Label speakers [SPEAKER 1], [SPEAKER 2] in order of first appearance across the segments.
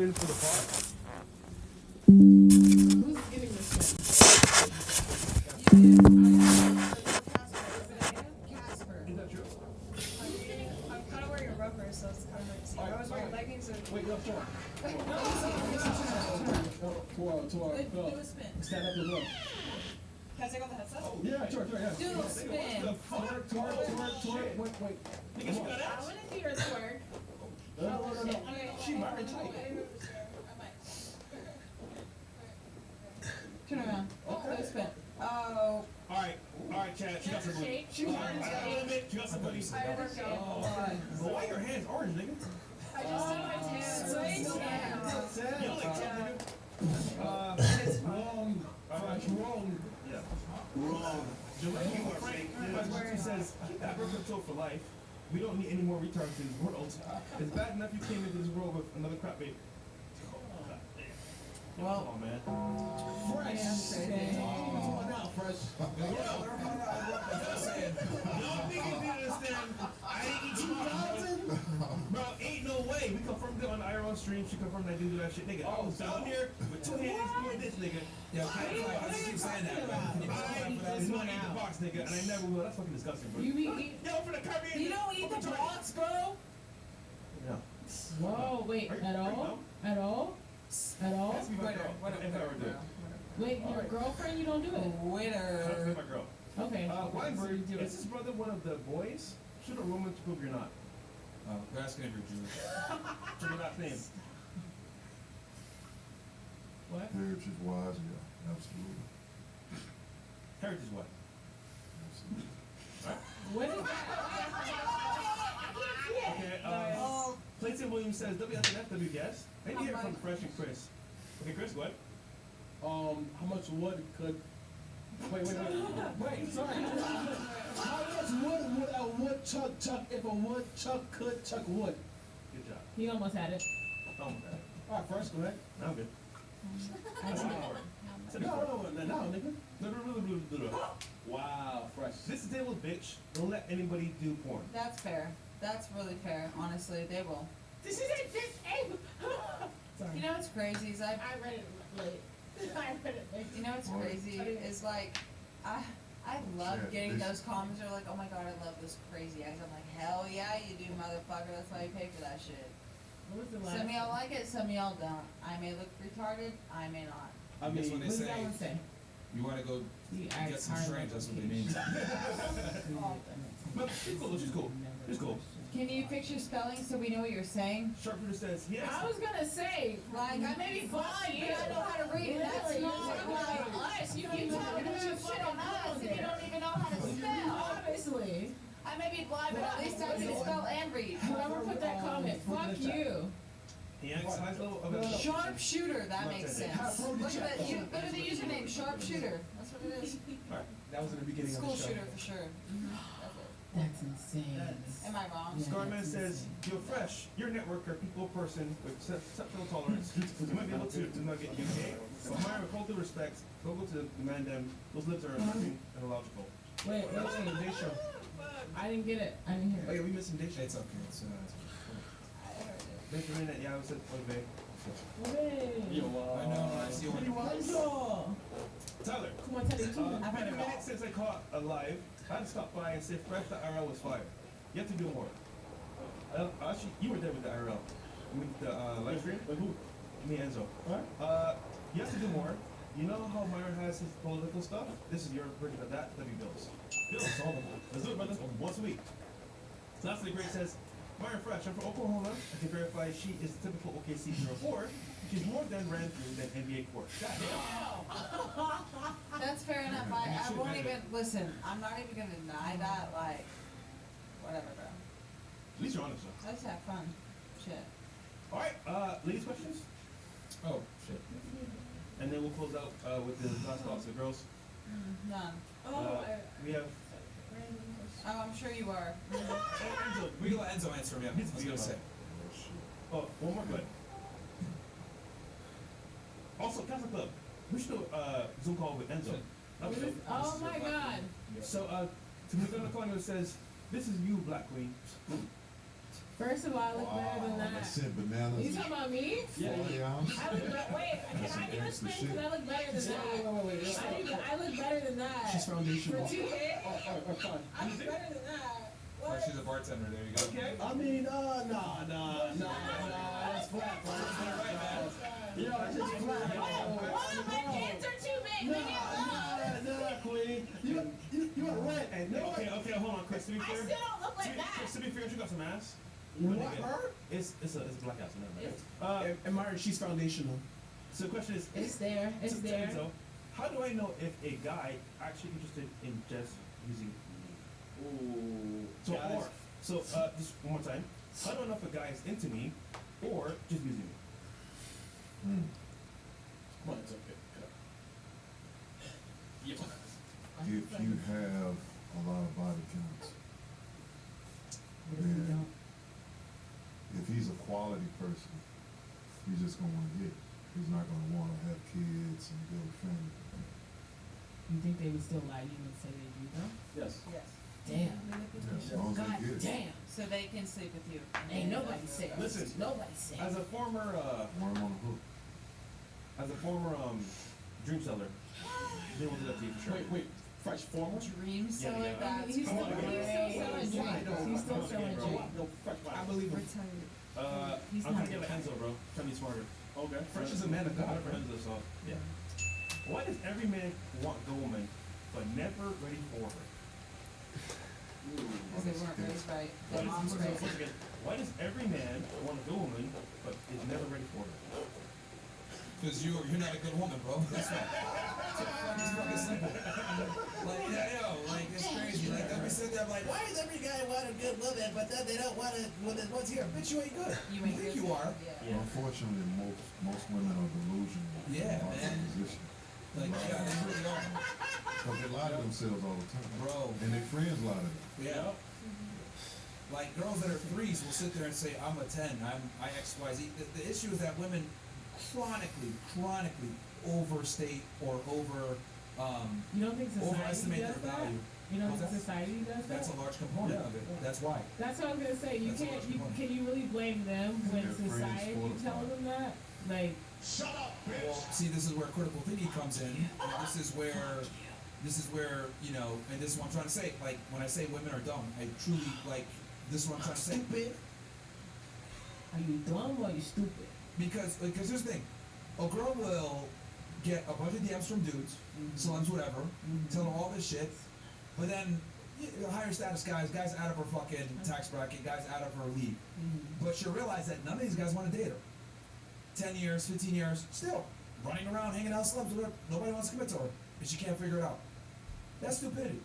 [SPEAKER 1] spin for the pot?
[SPEAKER 2] Who's getting the spin?
[SPEAKER 3] Casper.
[SPEAKER 1] Is that true?
[SPEAKER 3] I'm kind of wearing a rubber, so it's kind of like. See, I was wearing leggings and.
[SPEAKER 1] Wait, no, sure. To our
[SPEAKER 3] Do a spin.
[SPEAKER 1] stand up as well.
[SPEAKER 3] Can I take off the headset?
[SPEAKER 1] Yeah, sure, yeah.
[SPEAKER 3] Do a spin.
[SPEAKER 1] Twerk. Wait.
[SPEAKER 3] I want to do your twerk.
[SPEAKER 1] No. She might be tight.
[SPEAKER 3] Turn around. Do a spin. Oh.
[SPEAKER 4] Alright, Chad, she got some booty. She got some booty.
[SPEAKER 3] I work out.
[SPEAKER 4] Well, why your hands orange, nigga?
[SPEAKER 3] I just did my tan. So it's
[SPEAKER 4] You look like Chad, nigga.
[SPEAKER 1] It's wrong. Wrong.
[SPEAKER 4] Yeah. Wrong. Frank says, keep that broken toe for life. We don't need any more retards in this world. It's bad enough you came into this world with another crap baby.
[SPEAKER 3] Well,
[SPEAKER 4] Come on, man.
[SPEAKER 1] Fresh. What's going on now, Fresh?
[SPEAKER 4] Y'all niggas need to understand, I ain't eat 2,000. Bro, ain't no way. We confirmed it on the IRL stream. She confirmed I didn't do that shit, nigga. I was down here with 2 hands doing this, nigga.
[SPEAKER 5] Yeah, I just keep saying that, man. Can you
[SPEAKER 4] I
[SPEAKER 5] clarify
[SPEAKER 4] did
[SPEAKER 5] that?
[SPEAKER 4] not eat the box, nigga, and I never will. That's fucking disgusting, bro.
[SPEAKER 2] You eat.
[SPEAKER 4] Yo, for the Caribbean.
[SPEAKER 3] you don't eat the box, bro?
[SPEAKER 4] No.
[SPEAKER 2] Whoa, wait, at all? At all? At all?
[SPEAKER 4] That's me, my girl. If I ever do.
[SPEAKER 2] Wait, your girlfriend, you don't do it?
[SPEAKER 4] That's
[SPEAKER 3] Winner.
[SPEAKER 4] me, my girl.
[SPEAKER 2] Okay.
[SPEAKER 4] Weinberg, is this brother one of the boys? Should a Roman to prove you're not?
[SPEAKER 5] We're asking if you're Jewish.
[SPEAKER 4] For your last name.
[SPEAKER 2] What?
[SPEAKER 6] Heritage wise, yeah, absolutely.
[SPEAKER 4] Heritage what?
[SPEAKER 2] What is that?
[SPEAKER 4] Okay, Clayton Williams says, WFNFW guest. I need to hear from Fresh and Chris. Okay, Chris, what?
[SPEAKER 1] How much wood could... Wait, sorry. How much wood would a woodchuck chuck if a woodchuck could chuck wood?
[SPEAKER 4] Good job.
[SPEAKER 2] He almost had it.
[SPEAKER 4] Oh, man.
[SPEAKER 1] Alright, Fresh, go ahead.
[SPEAKER 4] I'm good.
[SPEAKER 1] No, nigga.
[SPEAKER 4] No.
[SPEAKER 1] Wow, Fresh.
[SPEAKER 4] This is table, bitch. Don't let anybody do porn.
[SPEAKER 3] That's fair. That's really fair. Honestly, they will.
[SPEAKER 2] This isn't disabled. Sorry.
[SPEAKER 3] You know what's crazy is
[SPEAKER 2] I read it late. I read it late.
[SPEAKER 3] You know what's crazy is like, I love
[SPEAKER 6] Yeah,
[SPEAKER 3] getting
[SPEAKER 6] this-
[SPEAKER 3] those comments. They're like, oh my god, I love this crazy act. I'm like, hell yeah, you do, motherfucker. That's why you pay for that shit.
[SPEAKER 2] What was the last
[SPEAKER 3] Some of y'all like it, some of y'all don't. I may look retarded, I may not.
[SPEAKER 5] I guess when
[SPEAKER 2] What
[SPEAKER 5] they
[SPEAKER 2] did
[SPEAKER 5] say
[SPEAKER 2] that one say?
[SPEAKER 5] you want to go
[SPEAKER 2] You
[SPEAKER 5] get some strange, that's what they mean.
[SPEAKER 4] But she's cool. She's cool. She's cool.
[SPEAKER 3] Can you fix your spelling so we know what you're saying?
[SPEAKER 4] Sharpshooter says, yes.
[SPEAKER 2] I was gonna say,
[SPEAKER 3] Like, I may be blind, but I know how to read. That's
[SPEAKER 2] Really?
[SPEAKER 3] not
[SPEAKER 2] You're
[SPEAKER 3] like
[SPEAKER 2] us. You don't
[SPEAKER 3] you
[SPEAKER 2] even
[SPEAKER 3] talking
[SPEAKER 2] know
[SPEAKER 3] about
[SPEAKER 2] what
[SPEAKER 3] shit on us if you don't even know how to spell.
[SPEAKER 2] Obviously.
[SPEAKER 3] I may be blind, but at least I can spell and read.
[SPEAKER 2] Whoever put that comment, fuck you.
[SPEAKER 4] He acts high level of a
[SPEAKER 3] Sharpshooter, that makes sense. Look at that. Look at the username, sharpshooter. That's what it is.
[SPEAKER 1] That was in the beginning
[SPEAKER 3] School
[SPEAKER 1] of the show.
[SPEAKER 3] shooter for sure.
[SPEAKER 2] That's insane.
[SPEAKER 3] Am I wrong?
[SPEAKER 2] Yeah.
[SPEAKER 4] Scarman says, you're fresh. You're a networker, people person with exceptional tolerance. You might be able to nugget UK. But Myra, with all due respect, don't go to demand them. Those lips are nothing and illogical.
[SPEAKER 2] Wait,
[SPEAKER 1] Day show.
[SPEAKER 2] I didn't get it. I didn't hear
[SPEAKER 1] Oh
[SPEAKER 2] it.
[SPEAKER 1] yeah, we missing day show.
[SPEAKER 5] It's okay. It's
[SPEAKER 4] Benjamin, yeah, I said, Olive.
[SPEAKER 2] Wait.
[SPEAKER 1] Yo,
[SPEAKER 5] I know. I see what
[SPEAKER 2] Yo.
[SPEAKER 4] Tyler,
[SPEAKER 2] Come on, tell you too.
[SPEAKER 3] I've heard
[SPEAKER 4] been a
[SPEAKER 3] it all.
[SPEAKER 4] minute since I caught a live. I had to stop by and say fresh, the IRL was fire. You have to do more. Actually, you were there with the IRL. I mean, the live stream.
[SPEAKER 1] Wait, who?
[SPEAKER 4] Me and Enzo.
[SPEAKER 1] What?
[SPEAKER 4] You have to do more. You know how Myron has his political stuff? This is your version of that. That'd be Bill's. Bill's, all of them. Let's do it, brother. Once a week. So that's the great says, Myron Fresh, I'm from Oklahoma. I can verify she is the typical OKC 04. She's more than ran through than NBA court. God damn.
[SPEAKER 3] That's fair enough. I won't even listen. I'm not even gonna deny that. Like, whatever, bro.
[SPEAKER 4] At least you're honest, though.
[SPEAKER 3] Let's have fun. Shit.
[SPEAKER 4] All right, ladies' questions?
[SPEAKER 5] Oh, shit.
[SPEAKER 4] And then we'll close out with the last thoughts of girls.
[SPEAKER 3] None.
[SPEAKER 4] We have
[SPEAKER 3] Oh, I'm sure you are.
[SPEAKER 4] Enzo.
[SPEAKER 5] We can let Enzo answer him, yeah. I was gonna say.
[SPEAKER 4] Oh, one more, good. Also, Catholic Club. We should do a Zoom call with Enzo.
[SPEAKER 2] Oh my god.
[SPEAKER 4] So, to move on the corner, it says, "This is you, Black Queen."
[SPEAKER 2] First of all, I look better than
[SPEAKER 6] Wow,
[SPEAKER 2] that.
[SPEAKER 6] that sent bananas.
[SPEAKER 2] You talking about me?
[SPEAKER 6] 40 ounce.
[SPEAKER 2] I look better. Wait,
[SPEAKER 6] That's
[SPEAKER 2] can I
[SPEAKER 6] some
[SPEAKER 2] get a
[SPEAKER 6] extra
[SPEAKER 2] spin?
[SPEAKER 6] shit.
[SPEAKER 2] Because I look better than that.
[SPEAKER 1] Wait.
[SPEAKER 2] I look better than that.
[SPEAKER 1] She's foundational.
[SPEAKER 2] For 2K,
[SPEAKER 1] Fine.
[SPEAKER 2] I look better than that.
[SPEAKER 5] Oh,
[SPEAKER 2] What?
[SPEAKER 5] she's a bartender. There you go.
[SPEAKER 4] Okay.
[SPEAKER 1] I mean, nah, that's flat, bro. Yo, it's just flat, bro.
[SPEAKER 2] One of my kids are too big. Leave me alone.
[SPEAKER 1] Nah, queen. You are right.
[SPEAKER 4] And okay, hold on, Chris. To be
[SPEAKER 2] I
[SPEAKER 4] fair,
[SPEAKER 2] still don't look like that.
[SPEAKER 4] Chris, to be fair, you got some ass.
[SPEAKER 1] What,
[SPEAKER 4] But again,
[SPEAKER 1] her?
[SPEAKER 4] It's a black ass, never
[SPEAKER 2] It's-
[SPEAKER 4] mind.
[SPEAKER 1] And Myron, she's foundational.
[SPEAKER 4] So the question is,
[SPEAKER 2] It's there. It's
[SPEAKER 4] so-
[SPEAKER 2] there.
[SPEAKER 4] So, how do I know if a guy actually interested in just using me?
[SPEAKER 1] Ooh.
[SPEAKER 4] So
[SPEAKER 1] guys.
[SPEAKER 4] just one more time. How do I know if a guy is into me or just using me?
[SPEAKER 1] Come on, it's okay. Yeah.
[SPEAKER 6] If you have a lot of body counts,
[SPEAKER 2] What if you don't?
[SPEAKER 6] if he's a quality person, he's just gonna wanna hit. He's not gonna wanna have kids and build a family.
[SPEAKER 2] You think they would still lie to you and say they do though?
[SPEAKER 1] Yes.
[SPEAKER 3] Yes.
[SPEAKER 2] Damn.
[SPEAKER 6] Yeah, as long as
[SPEAKER 2] God
[SPEAKER 6] they get it.
[SPEAKER 2] damn.
[SPEAKER 3] So they can sleep with you.
[SPEAKER 2] Ain't nobody safe.
[SPEAKER 4] Listen,
[SPEAKER 2] Nobody safe.
[SPEAKER 4] As a former
[SPEAKER 6] Worm on the hook.
[SPEAKER 4] dream seller, they will do that to you for sure.
[SPEAKER 1] Wait. Fresh former?
[SPEAKER 3] Dream seller,
[SPEAKER 4] yeah.
[SPEAKER 3] that's
[SPEAKER 2] He's still
[SPEAKER 3] great.
[SPEAKER 2] selling drinks. He's still selling
[SPEAKER 4] bro.
[SPEAKER 2] drinks.
[SPEAKER 1] No, fresh. I believe him.
[SPEAKER 2] He's
[SPEAKER 4] I'm
[SPEAKER 2] not
[SPEAKER 4] trying to get like Enzo, bro. Trying to be smarter.
[SPEAKER 1] Okay. Fresh is a man of God,
[SPEAKER 4] For
[SPEAKER 1] right?
[SPEAKER 4] Enzo, so yeah. Why does every man want the woman, but never ready for her?
[SPEAKER 3] Because they weren't raised by their mom's
[SPEAKER 4] Once
[SPEAKER 3] raised.
[SPEAKER 4] again, why does every man want a good woman, but is never ready for her?
[SPEAKER 5] Because you're not a good woman, bro. That's why. It's fucking simple. Like, like it's crazy. Like, we sit there like, why does every guy want a good woman, but then they don't want it when the one's here? Bitch, you ain't good.
[SPEAKER 3] You
[SPEAKER 5] You
[SPEAKER 3] ain't
[SPEAKER 5] think
[SPEAKER 3] good.
[SPEAKER 5] you are.
[SPEAKER 3] Yeah.
[SPEAKER 6] Unfortunately, most women are delusional
[SPEAKER 5] Yeah,
[SPEAKER 6] about
[SPEAKER 5] man.
[SPEAKER 6] their position.
[SPEAKER 5] Like, yeah, they really are.
[SPEAKER 6] Because they lie to themselves all the time.
[SPEAKER 5] Bro.
[SPEAKER 6] And their friends lie to them.
[SPEAKER 5] Yeah. Like girls that are threes will sit there and say, I'm a 10, I XYZ. The issue is that women chronically overstate or
[SPEAKER 2] You don't think society
[SPEAKER 5] overestimate
[SPEAKER 2] does
[SPEAKER 5] their
[SPEAKER 2] that?
[SPEAKER 5] value.
[SPEAKER 2] You don't
[SPEAKER 5] What's
[SPEAKER 2] think
[SPEAKER 5] that?
[SPEAKER 2] society does that?
[SPEAKER 5] That's a large component of it. That's why.
[SPEAKER 2] That's what I was gonna say. You
[SPEAKER 5] That's a
[SPEAKER 2] can't.
[SPEAKER 5] large
[SPEAKER 2] You,
[SPEAKER 5] component.
[SPEAKER 2] can you really blame them when
[SPEAKER 6] Their friends
[SPEAKER 2] society
[SPEAKER 6] fortify.
[SPEAKER 2] tells them that? Like,
[SPEAKER 5] Well, see, this is where critical thinking comes in. And this is where, you know, and this is what I'm trying to say. Like, when I say women are dumb, I truly, like, this is what I'm trying to say. Stupid.
[SPEAKER 2] are you dumb or are you stupid?
[SPEAKER 5] Because here's the thing. A girl will get a bunch of DMs from dudes, celebs, whatever, tell them all this shit, but then higher status guys out of her fucking tax bracket, guys out of her league. But she'll realize that none of these guys want to date her. 10 years, 15 years, still running around, hanging out, celebs, whatever. Nobody wants to commit to her, and she can't figure it out. That's stupidity.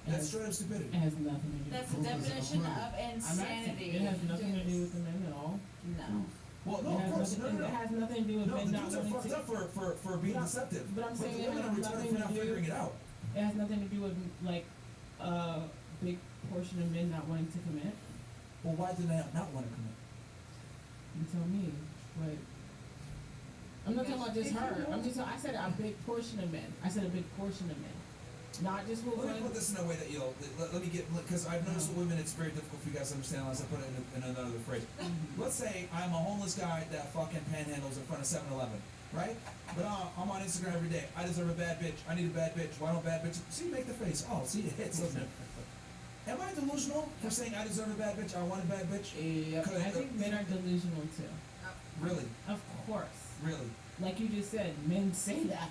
[SPEAKER 5] That's straight up stupidity.
[SPEAKER 2] It has nothing to do.
[SPEAKER 3] That's the
[SPEAKER 2] with
[SPEAKER 3] definition of
[SPEAKER 2] I'm not saying
[SPEAKER 3] insanity.
[SPEAKER 2] it has nothing to do with the men at all.
[SPEAKER 3] No.
[SPEAKER 5] Well, no,
[SPEAKER 2] It
[SPEAKER 5] of
[SPEAKER 2] has
[SPEAKER 5] course,
[SPEAKER 2] nothing,
[SPEAKER 5] no.
[SPEAKER 2] It has nothing to do with
[SPEAKER 5] No,
[SPEAKER 2] men
[SPEAKER 5] the
[SPEAKER 2] not
[SPEAKER 5] dudes are
[SPEAKER 2] wanting
[SPEAKER 5] fucked
[SPEAKER 2] to.
[SPEAKER 5] up for being deceptive.
[SPEAKER 2] But I'm saying
[SPEAKER 5] the
[SPEAKER 2] it
[SPEAKER 5] women
[SPEAKER 2] has
[SPEAKER 5] are retarded
[SPEAKER 2] nothing
[SPEAKER 5] for
[SPEAKER 2] to
[SPEAKER 5] not
[SPEAKER 2] do-
[SPEAKER 5] figuring it out.
[SPEAKER 2] It has nothing to do with like a big portion of men not wanting to commit.
[SPEAKER 5] Well, why do they not want to commit?
[SPEAKER 2] You tell me. But I'm not talking about just her. I said a big portion of men. I said a big portion of men. Not just with
[SPEAKER 5] Let me
[SPEAKER 2] women.
[SPEAKER 5] put this in a way that you'll, let me get, because I've noticed with women, it's very difficult for you guys to understand unless I put it in another phrase. Let's say I'm a homeless guy that fucking panhandles in front of 7-Eleven, right? But I'm on Instagram every day. I deserve a bad bitch. I need a bad bitch. Why don't bad bitch? See, make the face. Oh, see, it hits, doesn't it? Am I delusional for saying I deserve a bad bitch? I want a bad bitch?
[SPEAKER 2] Yeah, I think men are delusional too.
[SPEAKER 5] Really?
[SPEAKER 2] Of course.
[SPEAKER 5] Really?
[SPEAKER 2] Like you just said, men say that.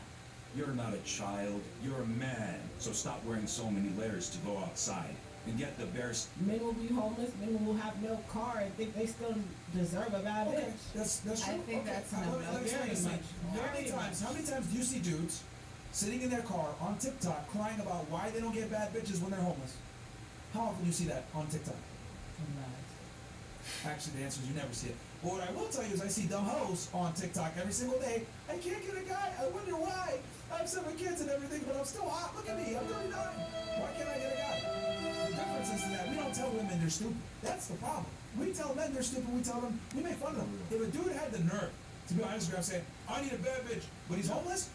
[SPEAKER 7] You're not a child, you're a man. So stop wearing so many layers to go outside. And get the bare
[SPEAKER 2] Men will be homeless, men will have no car and think they still deserve a bad
[SPEAKER 5] Okay,
[SPEAKER 2] bitch.
[SPEAKER 5] that's true.
[SPEAKER 3] I think that's
[SPEAKER 5] Let me
[SPEAKER 3] no-no.
[SPEAKER 5] explain this
[SPEAKER 2] Very
[SPEAKER 5] thing.
[SPEAKER 2] much.
[SPEAKER 5] How many times do you see dudes sitting in their car on TikTok crying about why they don't get bad bitches when they're homeless? How often do you see that on TikTok? Actually, the answer is you never see it. But what I will tell you is I see dumb hoes on TikTok every single day. I can't get a guy. I wonder why. I have 7 kids and everything, but I'm still hot. Look at me. I'm 39. Why can't I get a guy? The difference is that we don't tell women they're stupid. That's the problem. We tell men they're stupid. We tell them, we make fun of them. If a dude had the nerve to be on Instagram saying, I need a bad bitch, but he's homeless,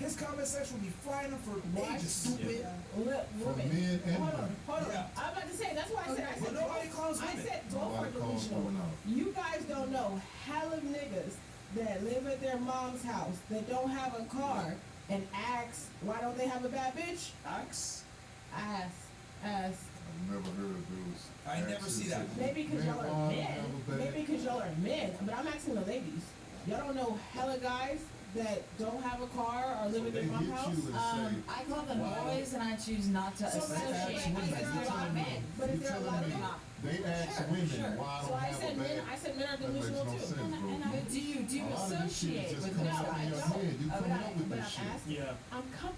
[SPEAKER 5] his comment section will be flying up for
[SPEAKER 2] Why
[SPEAKER 5] ages. Stupid.
[SPEAKER 2] Look,
[SPEAKER 6] For
[SPEAKER 2] women.
[SPEAKER 6] men and
[SPEAKER 2] Hold on,
[SPEAKER 6] women.
[SPEAKER 2] hold on.
[SPEAKER 5] Yeah.
[SPEAKER 2] I'm about to say, that's why I said,
[SPEAKER 5] But nobody calls
[SPEAKER 2] I
[SPEAKER 5] women.
[SPEAKER 2] said, both are
[SPEAKER 6] Nobody calls
[SPEAKER 2] delusional.
[SPEAKER 6] women out.
[SPEAKER 2] You guys don't know hell of niggas that live at their mom's house, that don't have a car, and ask, why don't they have a bad bitch?
[SPEAKER 1] Axe.
[SPEAKER 2] Ask.
[SPEAKER 6] I've never heard of those.
[SPEAKER 5] I never see that.
[SPEAKER 2] Maybe because y'all are
[SPEAKER 6] Man,
[SPEAKER 2] men.
[SPEAKER 6] have a bad-
[SPEAKER 2] Maybe because y'all are men. But I'm asking the ladies. Y'all don't know hella guys that don't have a car or live at
[SPEAKER 6] They
[SPEAKER 2] their mom's
[SPEAKER 6] hit
[SPEAKER 2] house?
[SPEAKER 6] you and say,
[SPEAKER 3] I call them boys, and I choose not to
[SPEAKER 2] So,
[SPEAKER 3] associate
[SPEAKER 2] but
[SPEAKER 3] with
[SPEAKER 2] is there a lot of men? But is
[SPEAKER 6] you
[SPEAKER 2] there a lot
[SPEAKER 6] telling
[SPEAKER 2] of
[SPEAKER 6] me
[SPEAKER 2] men?
[SPEAKER 6] they ask
[SPEAKER 3] Sure,
[SPEAKER 6] women
[SPEAKER 3] sure.
[SPEAKER 6] why I
[SPEAKER 2] So
[SPEAKER 6] don't
[SPEAKER 2] I
[SPEAKER 6] have
[SPEAKER 2] said
[SPEAKER 6] a
[SPEAKER 2] men.
[SPEAKER 6] bad.
[SPEAKER 2] I said men are
[SPEAKER 6] That makes
[SPEAKER 2] delusional
[SPEAKER 6] no
[SPEAKER 2] too.
[SPEAKER 6] sense, bro.
[SPEAKER 3] But do you
[SPEAKER 6] A lot of this shit
[SPEAKER 3] associate
[SPEAKER 6] is just
[SPEAKER 3] with
[SPEAKER 6] coming
[SPEAKER 3] this
[SPEAKER 6] up
[SPEAKER 3] guy?
[SPEAKER 6] in your
[SPEAKER 2] No.
[SPEAKER 6] head. You
[SPEAKER 3] But
[SPEAKER 6] coming
[SPEAKER 3] I-
[SPEAKER 6] up with
[SPEAKER 2] But
[SPEAKER 6] this
[SPEAKER 2] I'm
[SPEAKER 6] shit.
[SPEAKER 2] asking.
[SPEAKER 4] Yeah.
[SPEAKER 2] I'm com-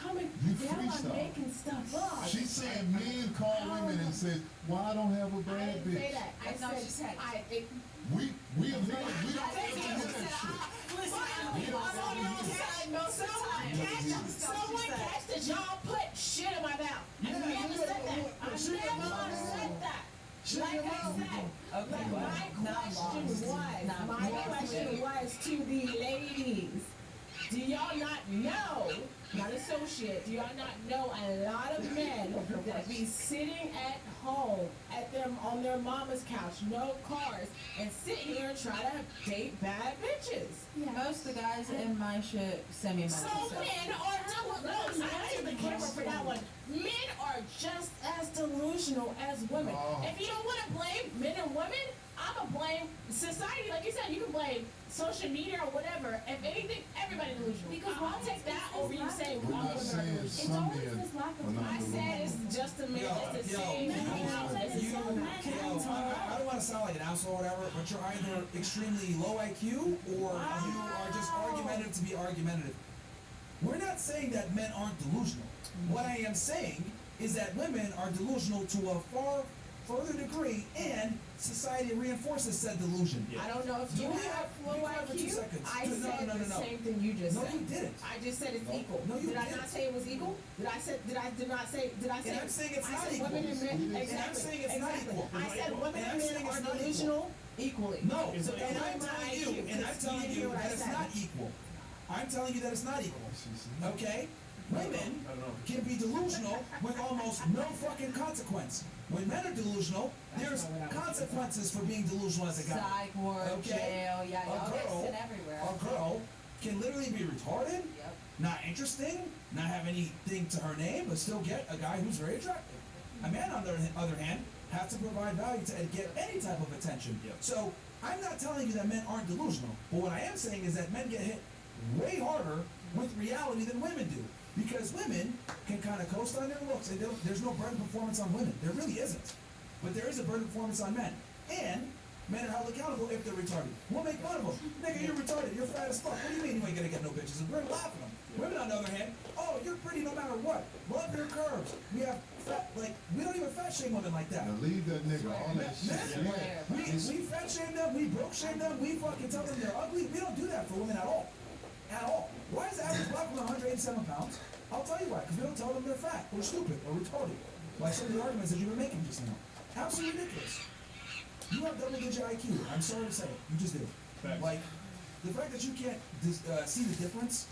[SPEAKER 2] coming.
[SPEAKER 6] You
[SPEAKER 2] Y'all are
[SPEAKER 6] freestyle.
[SPEAKER 2] making stuff up.
[SPEAKER 6] She said men call women and said, "Well, I don't have a
[SPEAKER 2] I
[SPEAKER 6] bad
[SPEAKER 2] didn't say
[SPEAKER 6] bitch."
[SPEAKER 2] that. I
[SPEAKER 3] That's not what she
[SPEAKER 2] said,
[SPEAKER 3] said.
[SPEAKER 6] We agree. We don't have to hear that shit.
[SPEAKER 2] Someone catch that y'all put shit in my mouth. I
[SPEAKER 1] Yeah,
[SPEAKER 2] never
[SPEAKER 1] you
[SPEAKER 2] said
[SPEAKER 1] never
[SPEAKER 2] that.
[SPEAKER 1] put
[SPEAKER 2] I
[SPEAKER 1] shit in your
[SPEAKER 2] never
[SPEAKER 1] mouth.
[SPEAKER 2] said that.
[SPEAKER 1] Shit
[SPEAKER 2] Like
[SPEAKER 1] in your
[SPEAKER 2] I
[SPEAKER 1] mouth.
[SPEAKER 2] said,
[SPEAKER 3] Okay,
[SPEAKER 2] like
[SPEAKER 3] well,
[SPEAKER 2] my
[SPEAKER 3] not
[SPEAKER 2] question
[SPEAKER 3] lost.
[SPEAKER 2] was,
[SPEAKER 3] Not
[SPEAKER 2] my
[SPEAKER 3] lost.
[SPEAKER 2] question was to the ladies. Do y'all not know, not associate, do y'all not know a lot of men that be sitting at home at them on their mama's couch, no cars, and sit here and try to date bad bitches?
[SPEAKER 3] Most of the guys in my shit send me money.
[SPEAKER 2] So men are no, answer the camera for that one. Men are just as delusional as women.
[SPEAKER 6] Oh.
[SPEAKER 2] If you don't want to blame men and women, I'ma blame society. Like you said, you can blame social media or whatever. If anything, everybody delusional.
[SPEAKER 8] Because
[SPEAKER 2] I'll take that over you saying
[SPEAKER 6] We're
[SPEAKER 2] all
[SPEAKER 6] not
[SPEAKER 2] women are
[SPEAKER 6] saying
[SPEAKER 2] delusional.
[SPEAKER 6] some
[SPEAKER 8] always
[SPEAKER 6] men
[SPEAKER 8] this lack of
[SPEAKER 6] are not
[SPEAKER 2] I said
[SPEAKER 6] delusional.
[SPEAKER 2] it's just a man. It's the same.
[SPEAKER 5] yo, I don't want to sound like an asshole or whatever, but you're either extremely low IQ or you are just argumentative to be argumentative. We're not saying that men aren't delusional. What I am saying is that women are delusional to a far further degree, and society reinforces said delusion.
[SPEAKER 2] I don't know if you
[SPEAKER 5] Do we
[SPEAKER 2] have
[SPEAKER 5] have-
[SPEAKER 2] low
[SPEAKER 5] be quiet for 2
[SPEAKER 2] IQ.
[SPEAKER 5] seconds.
[SPEAKER 2] I
[SPEAKER 5] No,
[SPEAKER 2] said
[SPEAKER 5] no, no,
[SPEAKER 2] the
[SPEAKER 5] no.
[SPEAKER 2] same thing you just
[SPEAKER 5] No,
[SPEAKER 2] said.
[SPEAKER 5] you didn't.
[SPEAKER 2] I just said it's
[SPEAKER 5] No.
[SPEAKER 2] equal.
[SPEAKER 5] No, you
[SPEAKER 2] did I
[SPEAKER 5] didn't.
[SPEAKER 2] not say it was equal? Did I say? Did I did not say? Did I say?
[SPEAKER 5] And I'm saying it's
[SPEAKER 2] I
[SPEAKER 5] not
[SPEAKER 2] said
[SPEAKER 5] equal.
[SPEAKER 2] women and men.
[SPEAKER 6] And I'm
[SPEAKER 2] Exactly.
[SPEAKER 5] saying it's not
[SPEAKER 2] exactly.
[SPEAKER 5] equal.
[SPEAKER 2] I said women
[SPEAKER 5] And
[SPEAKER 2] and
[SPEAKER 5] I'm saying
[SPEAKER 2] men
[SPEAKER 5] it's
[SPEAKER 2] are
[SPEAKER 5] not
[SPEAKER 2] delusional equally.
[SPEAKER 5] No,
[SPEAKER 4] It's
[SPEAKER 2] So
[SPEAKER 4] not
[SPEAKER 5] and
[SPEAKER 2] that's
[SPEAKER 5] I'm
[SPEAKER 2] my
[SPEAKER 5] telling
[SPEAKER 2] IQ,
[SPEAKER 5] you, and I'm
[SPEAKER 2] 'cause
[SPEAKER 5] telling
[SPEAKER 2] didn't
[SPEAKER 5] you
[SPEAKER 2] hear what I
[SPEAKER 5] that it's
[SPEAKER 2] said.
[SPEAKER 5] not equal. I'm telling you that it's not equal. Okay? Women
[SPEAKER 4] I don't know.
[SPEAKER 5] can be delusional with almost no fucking consequence. When men are delusional, there's consequences for being delusional as a guy.
[SPEAKER 3] Psych ward,
[SPEAKER 5] Okay.
[SPEAKER 3] jail, yeah, y'all
[SPEAKER 5] A
[SPEAKER 3] get
[SPEAKER 5] girl,
[SPEAKER 3] sent everywhere.
[SPEAKER 5] a girl can literally be retarded,
[SPEAKER 3] Yep.
[SPEAKER 5] not interesting, not have anything to her name, but still get a guy who's very attractive. A man, on the other hand, has to provide value to get any type of attention.
[SPEAKER 4] Yep.
[SPEAKER 5] So I'm not telling you that men aren't delusional, but what I am saying is that men get hit way harder with reality than women do. Because women can kind of coast on their looks, and there's no burden performance on women. There really isn't. But there is a burden performance on men. And men are held accountable if they're retarded. We'll make fun of them. Nigga, you're retarded. You're fat as fuck. What do you mean you ain't gonna get no bitches? And we're laughing at them. Women, on the other hand, oh, you're pretty no matter what. Love your curves. We have fat, like, we don't even fat shame women like that.
[SPEAKER 6] Now leave that nigga all that shit.
[SPEAKER 5] Men, we fat shame them, we broke shame them, we fucking tell them they're ugly. We don't do that for women at all. At all. Why is the average black woman 187 pounds? I'll tell you why, because we don't tell them they're fat, or stupid, or retarded. Like some of the arguments that you've been making just now. Absolutely ridiculous. You have double-digit IQ. I'm sorry to say it. You just do.
[SPEAKER 4] Facts.
[SPEAKER 5] Like, the fact that you can't see the difference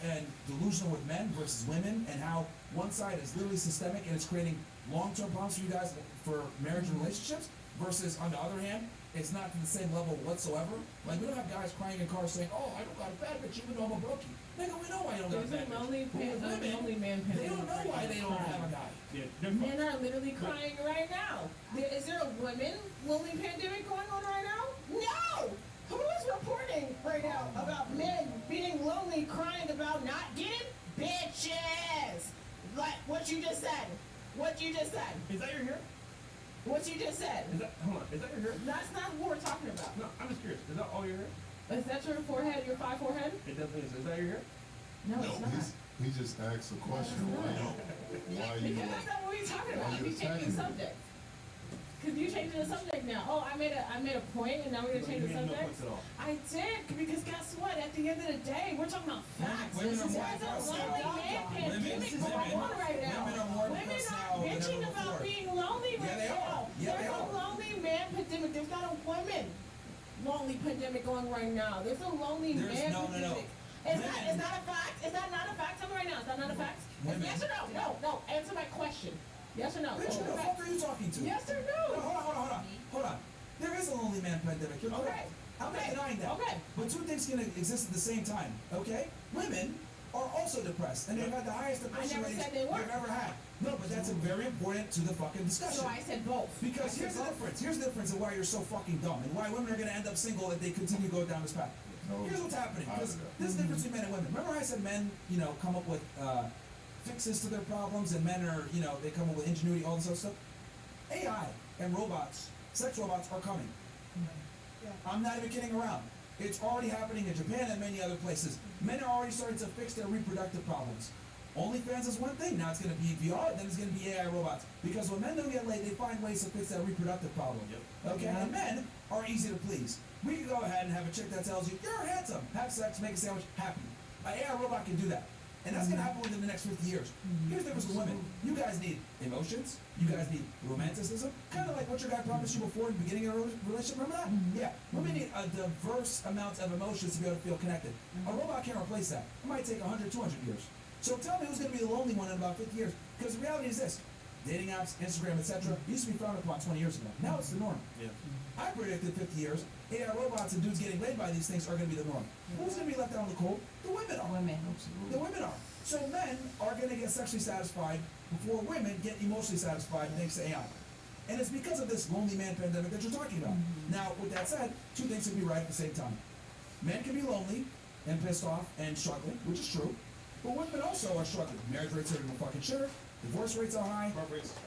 [SPEAKER 5] and delusional with men versus women, and how one side is literally systemic and it's creating long-term problems for you guys for marriage and relationships, versus on the other hand, it's not to the same level whatsoever. Like, we don't have guys crying in cars saying, "Oh, I don't got a bad bitch, even though I'm a brokey." Nigga, we know why you don't got a
[SPEAKER 2] There's
[SPEAKER 5] bad
[SPEAKER 2] a lonely
[SPEAKER 5] bitch. But with women,
[SPEAKER 2] man
[SPEAKER 5] they don't know why they don't have a guy.
[SPEAKER 4] Yeah, they're
[SPEAKER 2] Men are literally crying right now. Is there a women lonely pandemic going on right now? No! Who is reporting right now about men being lonely, crying about not getting bitches? Like what you just said. What you just said.
[SPEAKER 4] Is that your hair?
[SPEAKER 2] What you just said.
[SPEAKER 4] Hold on, is that your hair?
[SPEAKER 2] That's not what we're talking about.
[SPEAKER 4] No, I'm just curious. Is that all your hair?
[SPEAKER 2] Is that your forehead, your 5 forehead?
[SPEAKER 4] It definitely is. Is that your hair?
[SPEAKER 2] No, it's not.
[SPEAKER 6] He just asked a question. Why you?
[SPEAKER 2] Because that's not what we're talking about.
[SPEAKER 6] why you
[SPEAKER 2] He's changing
[SPEAKER 6] attacking
[SPEAKER 2] the
[SPEAKER 6] me?
[SPEAKER 2] subject. Because you changing the subject now. Oh, I made a point, and now we're gonna change the
[SPEAKER 4] You made no
[SPEAKER 2] subject.
[SPEAKER 4] points at all.
[SPEAKER 2] I did, because guess what? At the end of the day, we're talking about facts.
[SPEAKER 5] Women
[SPEAKER 2] This
[SPEAKER 5] are
[SPEAKER 2] is
[SPEAKER 5] more
[SPEAKER 2] why the
[SPEAKER 5] impressed
[SPEAKER 2] lonely
[SPEAKER 5] now.
[SPEAKER 2] man pandemic is
[SPEAKER 5] Women-
[SPEAKER 2] going on right now.
[SPEAKER 5] women are more
[SPEAKER 2] Women
[SPEAKER 5] impressed
[SPEAKER 2] are
[SPEAKER 5] now than
[SPEAKER 2] bitching
[SPEAKER 5] ever
[SPEAKER 2] about
[SPEAKER 5] before.
[SPEAKER 2] being lonely
[SPEAKER 5] Yeah,
[SPEAKER 2] right
[SPEAKER 5] they are.
[SPEAKER 2] now.
[SPEAKER 5] Yeah, they
[SPEAKER 2] There's
[SPEAKER 5] are.
[SPEAKER 2] a lonely man pandemic. There's not a women lonely pandemic going right now. There's a lonely
[SPEAKER 5] There's-
[SPEAKER 2] man
[SPEAKER 5] no, no, no.
[SPEAKER 2] pandemic. Is that
[SPEAKER 5] Women-
[SPEAKER 2] a fact? Is that not a fact? Tell me right now. Is that not a fact?
[SPEAKER 5] Women-
[SPEAKER 2] Yes or no? No. Answer my question. Yes or no?
[SPEAKER 5] Bitch, who the fuck are you talking to?
[SPEAKER 2] Yes or
[SPEAKER 5] No,
[SPEAKER 2] no?
[SPEAKER 5] hold on. There is a lonely man pandemic. You're
[SPEAKER 2] Okay.
[SPEAKER 5] correct. I'm not denying that.
[SPEAKER 2] Okay.
[SPEAKER 5] But two things can exist at the same time, okay? Women are also depressed, and they've had the highest depression
[SPEAKER 2] never
[SPEAKER 5] ratings
[SPEAKER 2] said they weren't.
[SPEAKER 5] they've ever had. No, but that's a very important to the fucking discussion.
[SPEAKER 2] So I said both.
[SPEAKER 5] Because
[SPEAKER 2] I
[SPEAKER 5] here's
[SPEAKER 2] said
[SPEAKER 5] the
[SPEAKER 2] both.
[SPEAKER 5] difference. Here's the difference of why you're so fucking dumb and why women are going to end up single if they continue to go down this path.
[SPEAKER 6] No.
[SPEAKER 5] Here's what's happening. Because
[SPEAKER 6] I-
[SPEAKER 5] there's a difference between men and women. Remember I said men, come up with fixes to their problems, and men are, they come up with ingenuity, all this other stuff? AI and robots, sex robots are coming. I'm not even kidding around. It's already happening in Japan and many other places. Men are already starting to fix their reproductive problems. OnlyFans is one thing. Now it's gonna be VR. Then it's gonna be AI robots. Because when men don't get laid, they find ways to fix that reproductive problem. Okay, and men are easy to please. We can go ahead and have a chick that tells you you're handsome, have sex, make a sandwich, happy. An AI robot can do that. And that's gonna happen within the next 50 years. Here's the difference with women. You guys need emotions. You guys need romanticism. Kind of like what your guy promised you before in the beginning of a relationship. Remember that? Yeah. Women need a diverse amount of emotions to be able to feel connected. A robot can't replace that. It might take 100, 200 years. So tell me who's gonna be the lonely one in about 50 years. Because the reality is this. Dating apps, Instagram, etc. used to be frowned upon 20 years ago. Now it's the norm.
[SPEAKER 4] Yeah.
[SPEAKER 5] I predicted 50 years, AI robots and dudes getting laid by these things are going to be the norm. Who's going to be left out in the cold? The women are. The women are. So men are going to get sexually satisfied before women get emotionally satisfied thanks to AI. And it's because of this lonely man pandemic that you're talking about. Now, with that said, two things can be right at the same time. Men can be lonely and pissed off and struggling, which is true. But women also are struggling. Marriage rates are even fucking shit. Divorce rates are high.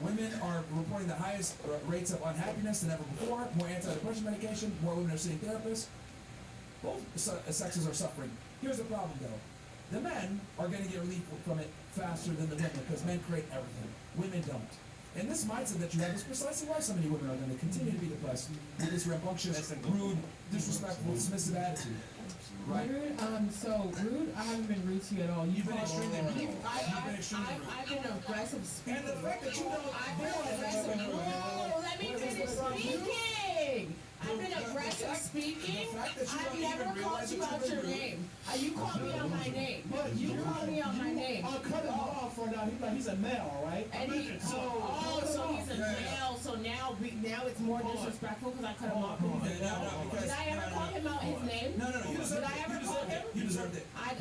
[SPEAKER 5] Women are reporting the highest rates of unhappiness than ever before. More antidepressant medication. More women are seeing therapists. Both sexes are suffering. Here's the problem, though. The men are going to get relief from it faster than the women because men create everything. Women don't. And this mindset that you have is precisely why so many women are going to continue to be depressed with this rambunctious, rude, disrespectful, dismissive attitude. Right.
[SPEAKER 2] Rude, so rude, I haven't been rude to you at all.
[SPEAKER 5] You've been extremely rude.
[SPEAKER 2] You've been extremely rude. I've been aggressive speaking.
[SPEAKER 5] And the fact that you don't...
[SPEAKER 2] I've been aggressive. Whoa, let me finish speaking. I've been aggressive speaking. I've never called you out your name. You called me out my name.
[SPEAKER 1] But
[SPEAKER 2] You called me out my name.
[SPEAKER 1] I'll cut him off for now. He's a male, right?
[SPEAKER 2] And he, so he's a male. So now it's more disrespectful because I cut him off. Did I ever call him out his name?
[SPEAKER 5] No.
[SPEAKER 2] Did I ever call him?
[SPEAKER 5] You deserved it.
[SPEAKER 2] I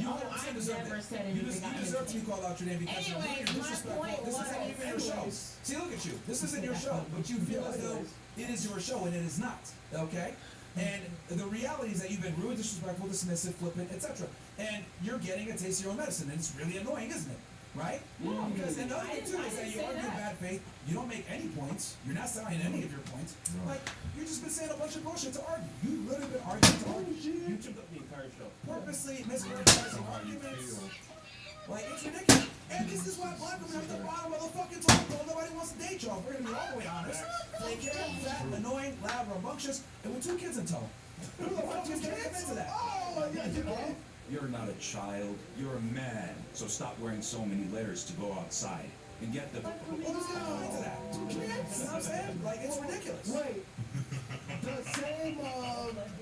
[SPEAKER 5] deserved
[SPEAKER 2] never
[SPEAKER 5] it.
[SPEAKER 2] said anything.
[SPEAKER 5] You deserve to be called out your name because you're
[SPEAKER 2] Anyways,
[SPEAKER 5] really
[SPEAKER 2] my
[SPEAKER 5] disrespectful.
[SPEAKER 2] point
[SPEAKER 5] This isn't
[SPEAKER 2] was-
[SPEAKER 5] even your show. See, look at you. This isn't your show, but you feel as though it is your show and it is not. Okay? And the reality is that you've been rude, disrespectful, dismissive, flippant, etc. And you're getting a taste of your own medicine, and it's really annoying, isn't it? Right?
[SPEAKER 2] No,
[SPEAKER 5] Because another
[SPEAKER 2] I
[SPEAKER 5] thing
[SPEAKER 2] didn't-
[SPEAKER 5] too
[SPEAKER 2] I
[SPEAKER 5] is that
[SPEAKER 2] didn't
[SPEAKER 5] you
[SPEAKER 2] say
[SPEAKER 5] argue in
[SPEAKER 2] that.
[SPEAKER 5] bad faith. You don't make any points. You're not selling any of your points. Like you've just been saying a bunch of bullshit to argue. You've literally been arguing to argue.
[SPEAKER 4] You took up the entire show.
[SPEAKER 5] Purposely mischaracterizing arguments. Like it's ridiculous. And this is why black women are at the bottom of the fucking totem pole. Nobody wants to date y'all. We're gonna be all the way honest. They care, fat, annoying, loud, rambunctious, and with 2 kids in tow. Who the fuck is gonna commit to that?
[SPEAKER 1] Oh, yeah, you know.
[SPEAKER 7] You're not a child, you're a man. So stop wearing so many layers to go outside and get the...
[SPEAKER 5] Well, who's gonna commit to that? 2 kids? You know what I'm saying? Like it's ridiculous.
[SPEAKER 1] Wait. The same,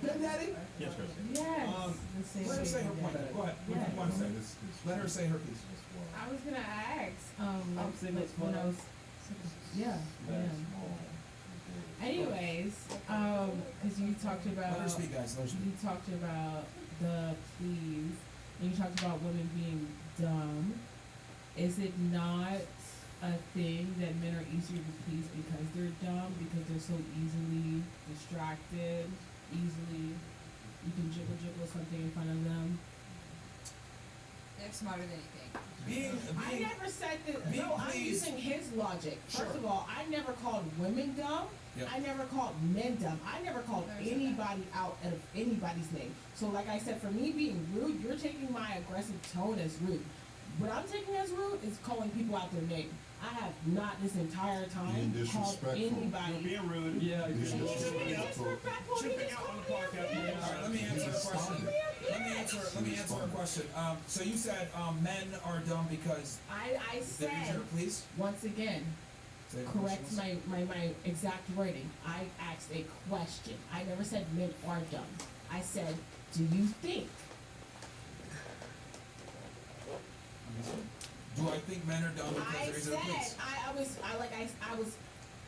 [SPEAKER 1] Ben Daddy?
[SPEAKER 4] Yes, Chris.
[SPEAKER 2] Yes.
[SPEAKER 5] Let her say her point. Go ahead. What do you want to say? Let her say her piece.
[SPEAKER 2] I was gonna ask,
[SPEAKER 1] I'm saying it's
[SPEAKER 2] when I
[SPEAKER 1] fun.
[SPEAKER 2] was, yeah. Anyways, because you talked about,
[SPEAKER 5] Let her speak, guys. Let her speak.
[SPEAKER 2] you talked about the please, and you talked about women being dumb. Is it not a thing that men are easier to please because they're dumb, because they're so easily distracted, you can jiggle something in front of them?
[SPEAKER 3] They're smarter than you think.
[SPEAKER 2] I never said that.
[SPEAKER 5] being
[SPEAKER 2] No, I'm
[SPEAKER 5] pleased-
[SPEAKER 2] using his logic. First
[SPEAKER 5] Sure.
[SPEAKER 2] of all, I never called women dumb.
[SPEAKER 5] Yep.
[SPEAKER 2] I never called men dumb. I never called
[SPEAKER 3] Never said
[SPEAKER 2] anybody out of anybody's name. So, like I said, for me being rude, you're taking my aggressive tone as rude. What I'm taking as rude is calling people out their name. I have not this entire time
[SPEAKER 6] Being
[SPEAKER 2] called
[SPEAKER 6] disrespectful.
[SPEAKER 4] You're
[SPEAKER 2] anybody.
[SPEAKER 4] being rude.
[SPEAKER 1] Yeah,
[SPEAKER 6] Being
[SPEAKER 1] you
[SPEAKER 2] He's
[SPEAKER 6] disrespectful.
[SPEAKER 2] being disrespectful. He
[SPEAKER 4] Tripping
[SPEAKER 2] just
[SPEAKER 4] out on
[SPEAKER 2] called
[SPEAKER 4] the
[SPEAKER 2] me a
[SPEAKER 4] podcast.
[SPEAKER 2] bitch.
[SPEAKER 5] All right, let me answer the question. Let me answer her question. So you said men are dumb because
[SPEAKER 2] I
[SPEAKER 5] they're easier
[SPEAKER 2] said,
[SPEAKER 5] to please?
[SPEAKER 2] once again,
[SPEAKER 5] Say your
[SPEAKER 2] correct
[SPEAKER 5] question.
[SPEAKER 2] my exact wording. I asked a question. I never said men are dumb. I said, do you think?
[SPEAKER 5] Do I think men are dumb because
[SPEAKER 2] I
[SPEAKER 5] they're easier to
[SPEAKER 2] said,
[SPEAKER 5] please?
[SPEAKER 2] I was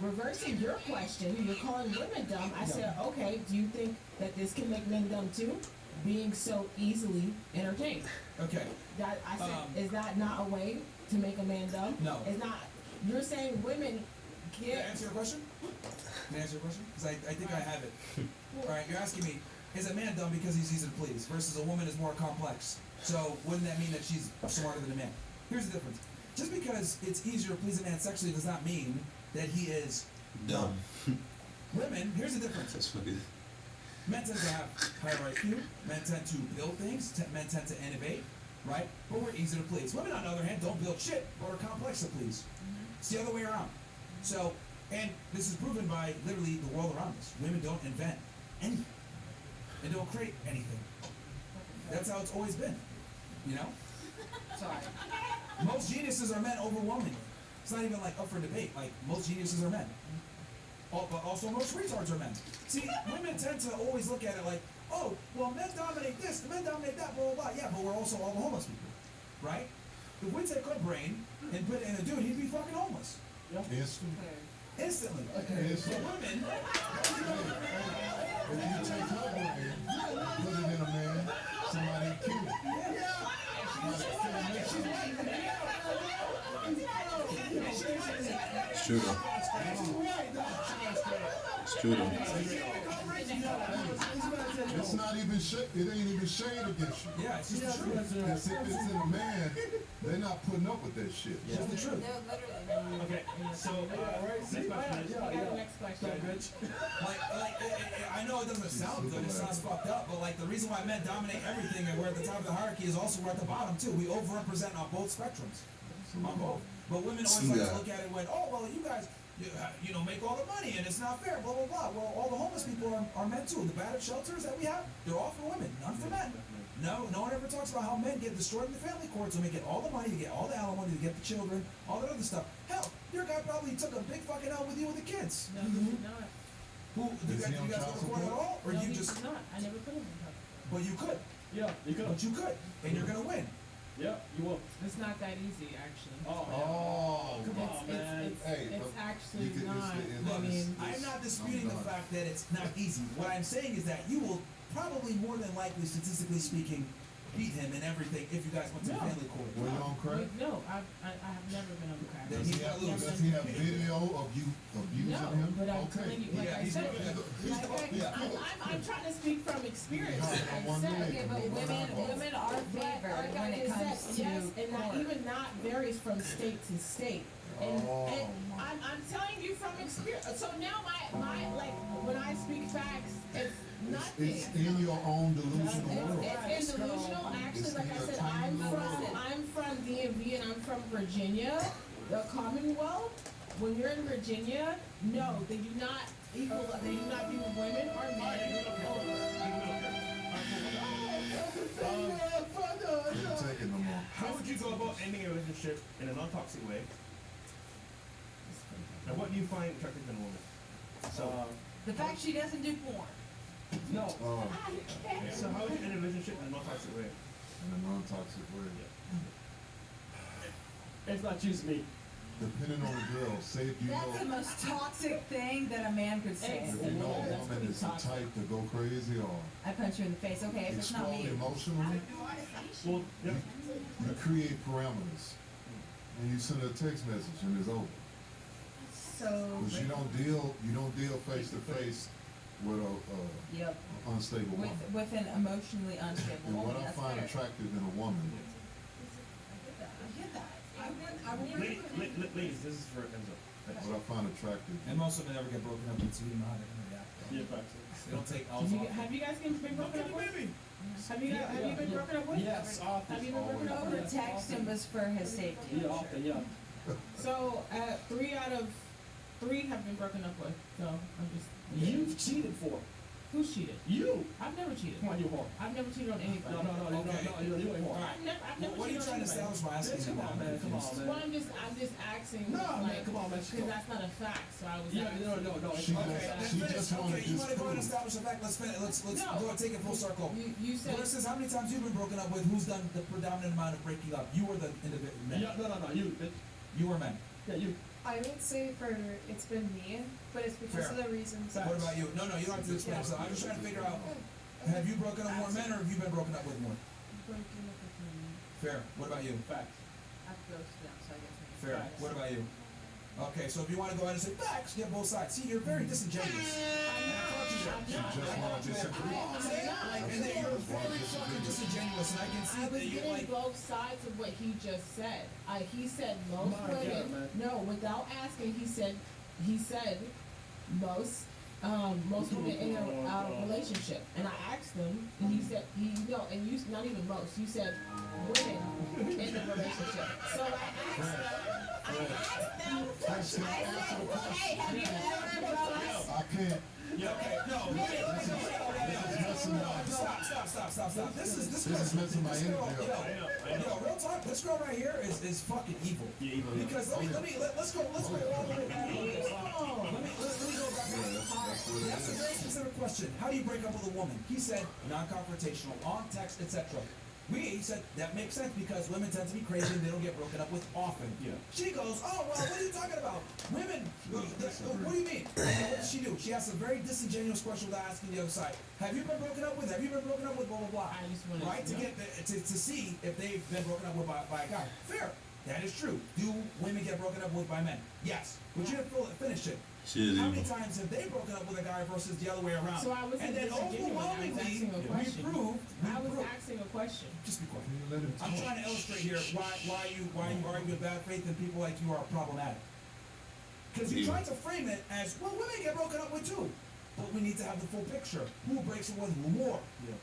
[SPEAKER 2] reversing your question. You're calling women dumb. I said, okay, do you think that this can make men dumb too? Being so easily entertained.
[SPEAKER 5] Okay.
[SPEAKER 2] That I said, is that not a way to make a man dumb?
[SPEAKER 5] No.
[SPEAKER 2] It's not. You're saying women
[SPEAKER 5] Can I
[SPEAKER 2] get.
[SPEAKER 5] answer your question? Can I answer your question? Because I think I have it. All right, you're asking me, is a man dumb because he's easy to please versus a woman is more complex? So wouldn't that mean that she's smarter than a man? Here's the difference. Just because it's easier to please a man sexually does not mean that he is
[SPEAKER 8] Dumb.
[SPEAKER 5] Women, here's the difference.
[SPEAKER 8] That's what it is.
[SPEAKER 5] Men tend to have higher IQ. Men tend to build things. Men tend to innovate. right? But we're easy to please. Women, on the other hand, don't build shit, but are complex to please. It's the other way around. So, and this is proven by literally the world around us. Women don't invent anything. They don't create anything. That's how it's always been. You know?
[SPEAKER 3] Sorry.
[SPEAKER 5] Most geniuses are men overwhelmingly. It's not even like up for debate. Like, most geniuses are men. But also most retards are men. See, women tend to always look at it like, oh, well, men dominate this, men dominate that, blah, blah, blah. Yeah, but we're also all the homeless people, right? If we take our brain and put it in a dude, he'd be fucking homeless.
[SPEAKER 6] Instantly.
[SPEAKER 5] Instantly.
[SPEAKER 6] Instantly.
[SPEAKER 5] But women,
[SPEAKER 6] If you take her brain, put it in a man, somebody kill it.
[SPEAKER 8] It's true though. It's true though.
[SPEAKER 6] It's not even shade. It ain't even shade against you.
[SPEAKER 5] yeah, it's just the truth.
[SPEAKER 6] Because if it's in a man, they're not putting up with that shit.
[SPEAKER 5] It's just the truth.
[SPEAKER 3] They're literally.
[SPEAKER 4] Okay, so next question is.
[SPEAKER 2] We got the next question.
[SPEAKER 5] I know it doesn't sound good, it sounds fucked up, but like the reason why men dominate everything and we're at the top of the hierarchy is also we're at the bottom too. We overrepresent on both spectrums. On both. But women always like to look at it when, oh, well, you guys, you know, make all the money and it's not fair, blah, blah, blah. Well, all the homeless people are men too. The battered shelters that we have, they're all for women, none for men. No one ever talks about how men get destroyed in the family court, so they get all the money, to get all the alimony, to get the children, all that other stuff. Hell, your guy probably took a big fucking L with you with the kids.
[SPEAKER 2] No, he's not.
[SPEAKER 5] Who, do
[SPEAKER 6] Is
[SPEAKER 5] you
[SPEAKER 6] he on
[SPEAKER 5] guys go
[SPEAKER 6] child
[SPEAKER 5] to court at
[SPEAKER 6] support?
[SPEAKER 5] all? Or
[SPEAKER 2] No,
[SPEAKER 5] you
[SPEAKER 2] he's
[SPEAKER 5] just,
[SPEAKER 2] not. I never put him in trouble.
[SPEAKER 5] but you could.
[SPEAKER 1] Yeah, you could.
[SPEAKER 5] But you could. And you're gonna win.
[SPEAKER 1] Yeah, you will.
[SPEAKER 2] It's not that easy, actually.
[SPEAKER 6] Oh,
[SPEAKER 1] Come on, man.
[SPEAKER 6] Hey,
[SPEAKER 2] It's
[SPEAKER 6] look,
[SPEAKER 2] actually
[SPEAKER 6] you can-
[SPEAKER 2] not.
[SPEAKER 6] it's-
[SPEAKER 2] I mean,
[SPEAKER 5] I'm not disputing the
[SPEAKER 6] done.
[SPEAKER 5] fact that it's not easy. What I'm saying is that you will probably more than likely, statistically speaking, beat him in everything if you guys went to
[SPEAKER 2] No.
[SPEAKER 5] family court.
[SPEAKER 6] Were you on crack?
[SPEAKER 2] no, I have never been on the crack.
[SPEAKER 5] Then
[SPEAKER 6] Does he have,
[SPEAKER 5] lose.
[SPEAKER 6] does he have video of you abusing
[SPEAKER 2] No,
[SPEAKER 6] him?
[SPEAKER 2] but I'm
[SPEAKER 6] Okay.
[SPEAKER 2] telling you, like
[SPEAKER 5] Yeah,
[SPEAKER 2] I
[SPEAKER 5] he's
[SPEAKER 2] said,
[SPEAKER 6] Yeah.
[SPEAKER 2] I'm trying to speak from experience.
[SPEAKER 6] Yeah,
[SPEAKER 2] Like
[SPEAKER 6] on
[SPEAKER 2] I
[SPEAKER 6] one
[SPEAKER 2] said,
[SPEAKER 6] leg.
[SPEAKER 3] Okay, but women are favored
[SPEAKER 2] like
[SPEAKER 3] when
[SPEAKER 2] I
[SPEAKER 3] it
[SPEAKER 2] just
[SPEAKER 3] comes
[SPEAKER 2] said,
[SPEAKER 3] to
[SPEAKER 2] yes, and not
[SPEAKER 3] court.
[SPEAKER 2] even not varies from state to state. And,
[SPEAKER 6] Oh,
[SPEAKER 2] and
[SPEAKER 6] my.
[SPEAKER 2] I'm telling you from experience. So now my like when I speak facts, it's nothing.
[SPEAKER 6] It's in your own delusional world.
[SPEAKER 2] It's delusional. Actually,
[SPEAKER 6] It's
[SPEAKER 2] like I
[SPEAKER 6] in
[SPEAKER 2] said,
[SPEAKER 6] your tiny little world.
[SPEAKER 2] I'm from DMV and I'm from Virginia, the Commonwealth. When you're in Virginia, no, they do not equal. They do not view women or men.
[SPEAKER 6] Can't take it no more.
[SPEAKER 4] How would you go about ending a relationship in a non-toxic way? And what do you find attractive in a woman? So,
[SPEAKER 3] The fact she doesn't do porn.
[SPEAKER 1] No.
[SPEAKER 4] so how would you end a relationship in a non-toxic way?
[SPEAKER 6] In a non-toxic way.
[SPEAKER 1] It's not just me.
[SPEAKER 6] Depending on the girl, say if you
[SPEAKER 3] That's the
[SPEAKER 6] know,
[SPEAKER 3] most toxic thing that a man could say.
[SPEAKER 6] if you know a
[SPEAKER 2] That's
[SPEAKER 6] woman
[SPEAKER 2] pretty
[SPEAKER 6] is the
[SPEAKER 2] toxic.
[SPEAKER 6] type to go crazy or
[SPEAKER 3] I punch you in the face. Okay, if it's not
[SPEAKER 6] explode
[SPEAKER 3] me.
[SPEAKER 6] emotionally,
[SPEAKER 4] Well, yeah.
[SPEAKER 6] you create parameters. And you send a text message and it's over.
[SPEAKER 3] So.
[SPEAKER 6] Because you don't deal face to face with a
[SPEAKER 3] Yep.
[SPEAKER 6] unstable woman.
[SPEAKER 3] With an emotionally unstable
[SPEAKER 6] And what
[SPEAKER 3] woman.
[SPEAKER 6] I
[SPEAKER 3] That's
[SPEAKER 6] find
[SPEAKER 3] fair.
[SPEAKER 6] attractive in a woman,
[SPEAKER 3] I get that. I would
[SPEAKER 4] Ladies, this is for Enzo.
[SPEAKER 6] what I find attractive,
[SPEAKER 5] And most of them never get broken up with, so you know how they're gonna react.
[SPEAKER 1] Yeah, facts.
[SPEAKER 5] They don't take L's off.
[SPEAKER 2] Have you guys been broken up with?
[SPEAKER 4] Baby.
[SPEAKER 2] Have you been broken up with?
[SPEAKER 1] Yes, often.
[SPEAKER 2] Have you been broken up
[SPEAKER 3] Over
[SPEAKER 2] with?
[SPEAKER 3] text and was for his safety.
[SPEAKER 1] Yeah, often, yeah.
[SPEAKER 2] So 3 out of 3 have been broken up with. So I'm just.
[SPEAKER 1] You've cheated for.
[SPEAKER 2] Who's cheated?
[SPEAKER 1] You.
[SPEAKER 2] I've never cheated.
[SPEAKER 1] Come on, you whore.
[SPEAKER 2] I've never cheated on anybody.
[SPEAKER 1] No, you ain't whore.
[SPEAKER 2] I've never
[SPEAKER 5] What are you
[SPEAKER 2] cheated
[SPEAKER 5] trying
[SPEAKER 2] on
[SPEAKER 5] to
[SPEAKER 2] anybody.
[SPEAKER 5] establish by asking
[SPEAKER 1] Come
[SPEAKER 5] me
[SPEAKER 1] on,
[SPEAKER 5] that?
[SPEAKER 1] man, come on, man.
[SPEAKER 2] Well, I'm just asking.
[SPEAKER 1] No, man,
[SPEAKER 2] like,
[SPEAKER 1] come on, man.
[SPEAKER 2] Because that's not a fact. So I was.
[SPEAKER 1] Yeah,
[SPEAKER 2] asking.
[SPEAKER 1] no.
[SPEAKER 6] She
[SPEAKER 1] Okay.
[SPEAKER 6] just- she just wanted
[SPEAKER 5] Okay, you wanna go and
[SPEAKER 6] disprove.
[SPEAKER 5] establish a fact, let's
[SPEAKER 2] No.
[SPEAKER 5] go and take it full circle.
[SPEAKER 2] You said.
[SPEAKER 5] Versus how many times you've been broken up with, who's done the predominant amount of breaking up? You or the individual men?
[SPEAKER 1] Yeah, no, you.
[SPEAKER 5] You or men?
[SPEAKER 1] Yeah, you.
[SPEAKER 9] I would say it's been me, but it's because
[SPEAKER 5] Fair.
[SPEAKER 9] of the reasons.
[SPEAKER 1] Facts.
[SPEAKER 5] What about you? No, you don't have to explain yourself. I'm just trying to figure out, have you broken up more men or have you been broken up with more?
[SPEAKER 9] Broken up with me.
[SPEAKER 5] Fair. What about you?
[SPEAKER 1] Facts.
[SPEAKER 3] I've ghosted them, so I guess maybe.
[SPEAKER 5] Fair.
[SPEAKER 1] Facts.
[SPEAKER 5] What about you? Okay, so if you want to go ahead and say facts, get both sides. See, you're very disingenuous.
[SPEAKER 6] she just wanna disagree.
[SPEAKER 5] And then you're very fucking disingenuous, and I can see
[SPEAKER 2] I was
[SPEAKER 5] that you're
[SPEAKER 2] getting
[SPEAKER 5] like,
[SPEAKER 2] both sides of what he just said. He said most
[SPEAKER 1] My God,
[SPEAKER 2] women.
[SPEAKER 1] man.
[SPEAKER 2] No, without asking, he said most most women in a relationship, and I asked him, and he said, and you, not even most, you said women in the relationship. So I asked them, I said, hey, have you ever broke?
[SPEAKER 6] I can't.
[SPEAKER 5] Yeah, okay, no, stop. This
[SPEAKER 6] is messing my energy up.
[SPEAKER 5] Yo, real talk, this girl right here is fucking evil.
[SPEAKER 4] Yeah, evil.
[SPEAKER 5] Because let's go all the way back on this. Let me go back on this. That's a very specific question. How do you break up with a woman? He said non-confrontational, on text, etc. He said that makes sense because women tend to be crazy and they don't get broken up with often.
[SPEAKER 4] Yeah.
[SPEAKER 5] She goes, oh, well, what are you talking about? Women, what do you mean? And what does she do? She asks a very disingenuous question without asking the other side. Have you been broken up with? Have you been broken up with? Blah, blah, blah.
[SPEAKER 2] I just wanted
[SPEAKER 5] Right?
[SPEAKER 2] to know.
[SPEAKER 5] To see if they've been broken up with by a guy. Fair. That is true. Do women get broken up with by men? Yes. But you didn't finish it. How many times have they broken up with a guy versus the other way around?
[SPEAKER 2] So I wasn't
[SPEAKER 5] and then
[SPEAKER 2] disingenuous. I was asking a question. I was asking a question.
[SPEAKER 5] Just be quiet.
[SPEAKER 6] Let him
[SPEAKER 5] I'm
[SPEAKER 6] talk.
[SPEAKER 5] trying to illustrate here why you argue with bad faith and people like you are problematic. Because you try to frame it as, well, women get broken up with too. But we need to have the full picture. Who breaks up with who more?
[SPEAKER 4] Yeah.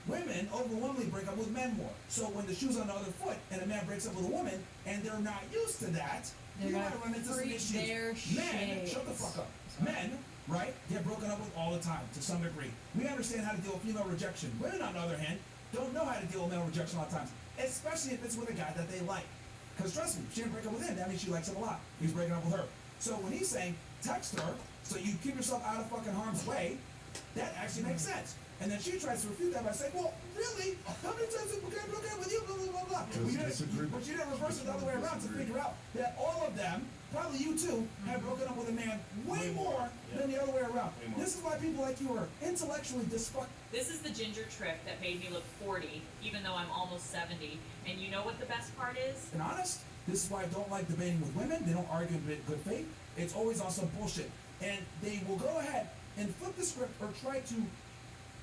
[SPEAKER 5] Women overwhelmingly break up with men more. So when the shoe's on the other foot and a man breaks up with a woman and they're not used to that,
[SPEAKER 3] They're
[SPEAKER 5] you might
[SPEAKER 3] gonna
[SPEAKER 5] run into some
[SPEAKER 3] freak
[SPEAKER 5] issues.
[SPEAKER 3] their
[SPEAKER 5] Men,
[SPEAKER 3] shit.
[SPEAKER 5] shut the fuck up. Men, right, get broken up with all the time to some degree. We understand how to deal with female rejection. Women, on the other hand, don't know how to deal with male rejection a lot of times, especially if it's with a guy that they like. Because trust me, she didn't break up with him, that means she likes him a lot. He's breaking up with her. So when he's saying, text her, so you keep yourself out of fucking harm's way, that actually makes sense. And then she tries to refute that by saying, well, really? How many times have we broken up with you? Blah, blah, blah, blah. But you didn't reverse it the other way around to figure out that all of them, probably you too, have broken up with a man way more than the other way around. This is why people like you are intellectually dysfunctional.
[SPEAKER 8] This is the ginger trick that made me look 40, even though I'm almost 70. And you know what the best part is?
[SPEAKER 5] And honest, this is why I don't like debating with women. They don't argue in good faith. It's always on some bullshit. And they will go ahead and flip the script or try to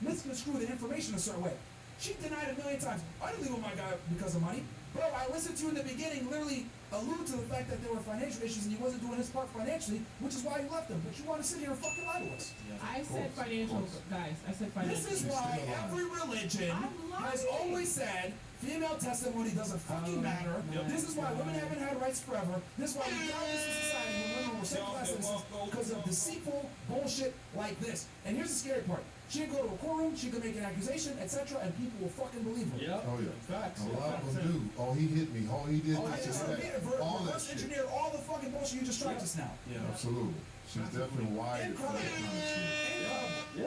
[SPEAKER 5] misconstrue the information a certain way. She denied a million times. I didn't leave with my guy because of money. Bro, I listened to you in the beginning literally allude to the fact that there were financial issues and he wasn't doing his part financially, which is why you left him. But you want to sit here and fucking lie to us.
[SPEAKER 2] I said financial, guys. I said financial.
[SPEAKER 5] This is why every religion has always said female testimony doesn't fucking matter. This is why women haven't had rights forever. This is why we got this in society when women were second-class citizens because of deceitful bullshit like this. And here's the scary part. She can go to a courtroom, she can make an accusation, etc., and people will fucking believe her.
[SPEAKER 1] Yep.
[SPEAKER 6] Oh yeah.
[SPEAKER 1] Facts.
[SPEAKER 6] A lot of them do. Oh, he hit me. Oh, he did
[SPEAKER 5] Oh,
[SPEAKER 6] this.
[SPEAKER 5] yeah,
[SPEAKER 6] All that
[SPEAKER 5] reverse
[SPEAKER 6] shit.
[SPEAKER 5] engineer all the fucking bullshit you just tried just now.
[SPEAKER 4] Yeah.
[SPEAKER 6] Absolutely. She's definitely wired for that kind of shit.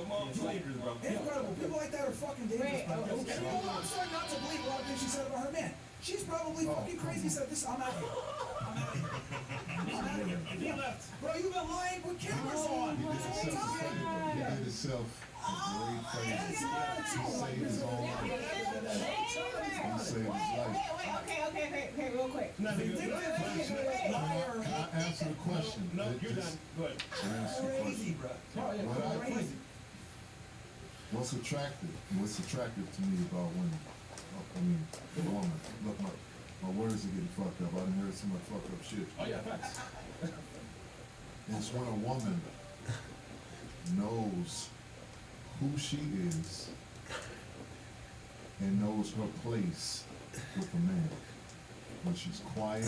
[SPEAKER 5] Incredible. People like that are fucking dangerous, bro. And you know what? I'm starting not to believe a lot of things she said about her man. She's probably fucking crazy. Said this. I'm out of here. I'm out of here. I'm out of here.
[SPEAKER 4] If he left,
[SPEAKER 5] Bro, you've been lying with cameras on
[SPEAKER 6] He
[SPEAKER 5] this whole time.
[SPEAKER 6] did himself a great favor. He saved his own life. He saved his life.
[SPEAKER 2] Okay, real quick.
[SPEAKER 1] No, you-
[SPEAKER 6] Can I answer the question?
[SPEAKER 4] no,
[SPEAKER 6] It
[SPEAKER 4] you're
[SPEAKER 6] just-
[SPEAKER 4] done. Go ahead.
[SPEAKER 6] Can I answer the
[SPEAKER 5] Crazy,
[SPEAKER 6] question?
[SPEAKER 5] bro.
[SPEAKER 6] Crazy. What's attractive? What's attractive to me about women? I mean, a woman. Look, my words are getting fucked up. I done heard so much fucked up shit.
[SPEAKER 1] Oh yeah, facts.
[SPEAKER 6] It's when a woman knows who she is and knows her place with a man. When she's quiet,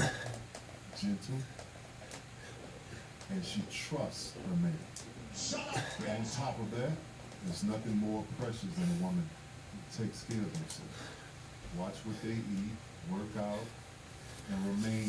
[SPEAKER 6] gentle, and she trusts her man. On top of that, there's nothing more precious than a woman who takes care of herself. Watch what they eat, work out, and remain